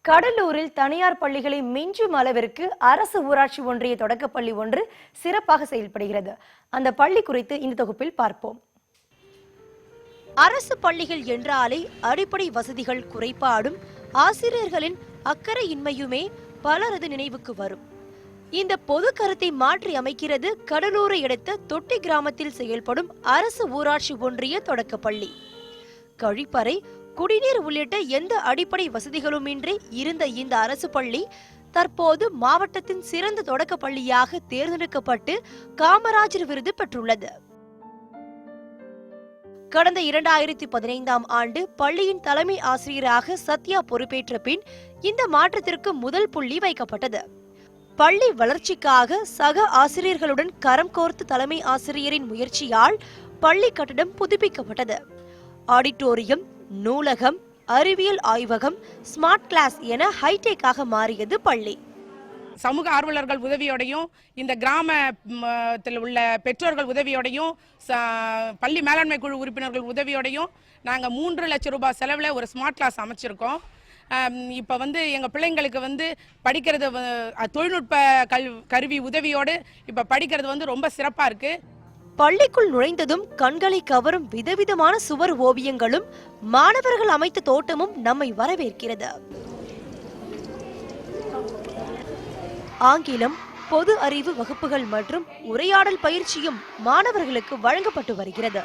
கடலூரில் தனியார் பள்ளிகளை மிஞ்சும் அளவிற்கு அரசு ஊராட்சி ஒன்றிய தொடக்கப்பள்ளி ஒன்று சிறப்பாக செயல்படுகிறது. அந்த பள்ளி குறித்து இந்த தொகுப்பில் பார்ப்போம். அரசு பள்ளிகள் என்றாலே அடிப்படை வசதிகள் குறைபாடும் ஆசிரியர்களின் அக்கறையின்மையுமே பலரது நினைவுக்கு வரும். இந்த பொது கருத்தை மாற்றி அமைக்கிறது கடலூரை அடுத்த தொட்டி கிராமத்தில் செயல்படும் அரசு ஊராட்சி ஒன்றிய தொடக்கப்பள்ளி. கழிப்பறை, குடிநீர் உள்ளிட்ட எந்த அடிப்படை வசதிகளுமின்றி இருந்த இந்த அரசு பள்ளி தற்போது மாவட்டத்தின் சிறந்த தொடக்க பள்ளியாக தேர்ந்தெடுக்கப்பட்டு காமராஜர் விருது பெற்றுள்ளது. கடந்த 2015ஆம் ஆண்டு பள்ளியின் தலைமை ஆசிரியராக சத்யா பொறுப்பேற்ற பின் இந்த மாற்றத்திற்கு முதல் புள்ளி வைக்கப்பட்டது. பள்ளி வளர்ச்சிக்காக சக ஆசிரியர்களுடன் கரம் கோர்த்து தலைமை ஆசிரியரின் முயற்சியால் பள்ளி கட்டடம் புதுப்பிக்கப்பட்டது. ஆடிட்டோரியம், நூலகம், அறிவியல் ஆய்வகம், ஸ்மார்ட் கிளாஸ் என ஹைடெக்காக மாறியது பள்ளி. சமூக ஆர்வலர்கள் உதவியோடையும் இந்த கிராமத்தில் உள்ள பெற்றோர்கள் உதவியோடையும் பள்ளி மேலாண்மை குழு உறுப்பினர்கள் உதவியோடையும் நாங்கள் 3 லட்சம் ரூபாய் செலவில் ஒரு ஸ்மார்ட் கிளாஸ் அமைச்சிருக்கோம். இப்போ எங்கள் பிள்ளைங்களுக்கு படிக்கிறது தொழில்நுட்ப கருவி உதவியோடு இப்போ படிக்கிறது ரொம்ப சிறப்பாக இருக்குது. பள்ளிக்குள் நுழைந்ததும் கண்களை கவரும் விதவிதமான சுவர் ஓவியங்களும் மாணவர்கள் அமைத்த தோட்டமும் நம்மை வரவேற்கிறது. ஆங்கிலம், பொது அறிவு வகுப்புகள் மற்றும் உரையாடல் பயிற்சியும் மாணவர்களுக்கு வழங்கப்பட்டு வருகிறது.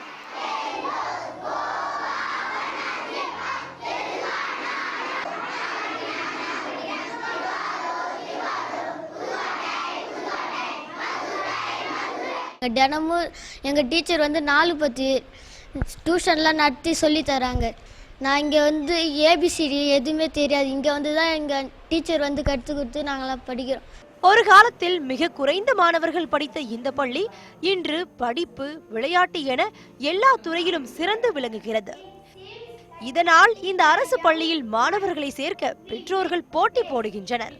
தினமும் எங்கள் டீச்சர் 4 டியூஷன்லாம் நடத்தி சொல்லி தராங்க. நான் இங்கே ஏபிசிடி எதுவுமே தெரியாது. இங்கே தான் எங்கள் டீச்சர் கற்றுக் கொடுத்து நாங்களாம் படிக்கிறோம். ஒரு காலத்தில் மிக குறைந்த மாணவர்கள் படித்த இந்த பள்ளி இன்று படிப்பு, விளையாட்டு என எல்லா துறையிலும் சிறந்து விளங்குகிறது. இதனால் இந்த அரசு பள்ளியில் மாணவர்களை சேர்க்க பெற்றோர்கள் போட்டி போடுகின்றனர்.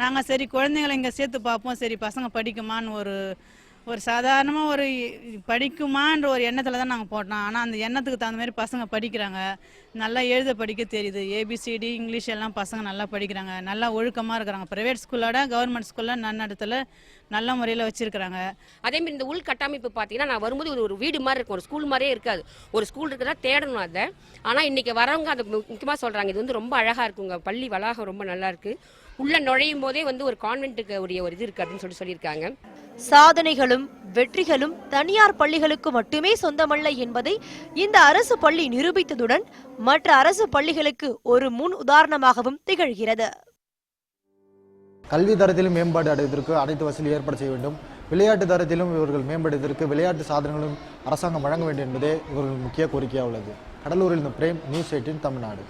நாங்கள் சரி குழந்தைங்களை இங்கே சேர்த்து பார்ப்போம், சரி பசங்க படிக்குமான்னு ஒரு சாதாரணமாக படிக்குமான்ற ஒரு எண்ணத்தில் தான் நாங்கள் போட்டோம். ஆனால் அந்த எண்ணத்துக்கு தகுந்த மாதிரி பசங்க படிக்கிறாங்க. நல்லா எழுத படிக்க தெரியுது. ஏபிசிடி, இங்கிலீஷ் எல்லாம் பசங்க நல்லா படிக்கிறாங்க. நல்லா ஒழுக்கமாக இருக்கிறாங்க. ப்ரைவேட் ஸ்கூலோட கவர்மெண்ட் ஸ்கூலில் நன்னடத்தில் நல்ல முறையில் வச்சுருக்கிறாங்க. அதேமாதிரி இந்த உள்கட்டமைப்பு பார்த்தீங்கன்னா நான் வரும்போது ஒரு வீடு மாதிரி இருக்கும், ஒரு ஸ்கூல் மாதிரியே இருக்காது. ஒரு ஸ்கூல் இருக்கிறதா தேடணும் அதை. ஆனால் இன்றைக்கி வரவங்க அதை முக்கியமாக சொல்கிறாங்க, இது ரொம்ப அழகாக இருக்குங்க, பள்ளி வளாகம் ரொம்ப நல்லா இருக்குது, உள்ள நுழையும் போதே ஒரு கான்வென்ட்டுக்கு உரிய ஒரு இது இருக்குது அப்படின்னு சொல்லியிருக்காங்க. சாதனைகளும் வெற்றிகளும் தனியார் பள்ளிகளுக்கு மட்டுமே சொந்தமல்ல என்பதை இந்த அரசு பள்ளி நிரூபித்ததுடன் மற்ற அரசு பள்ளிகளுக்கு ஒரு முன் உதாரணமாகவும் திகழ்கிறது. கல்வி தரத்திலும் மேம்பாடு அடைவதற்கு அனைத்து வசதி ஏற்பாடு செய்ய வேண்டும். விளையாட்டு தரத்திலும் இவர்கள் மேம்படுவதற்கு விளையாட்டு சாதனங்களும் அரசாங்கம் வழங்க வேண்டும் என்பதே இவர்கள் முக்கிய கோரிக்கையாக உள்ளது. கடலூரில் பிரேம், நியூஸ் 18 தமிழ்நாடு.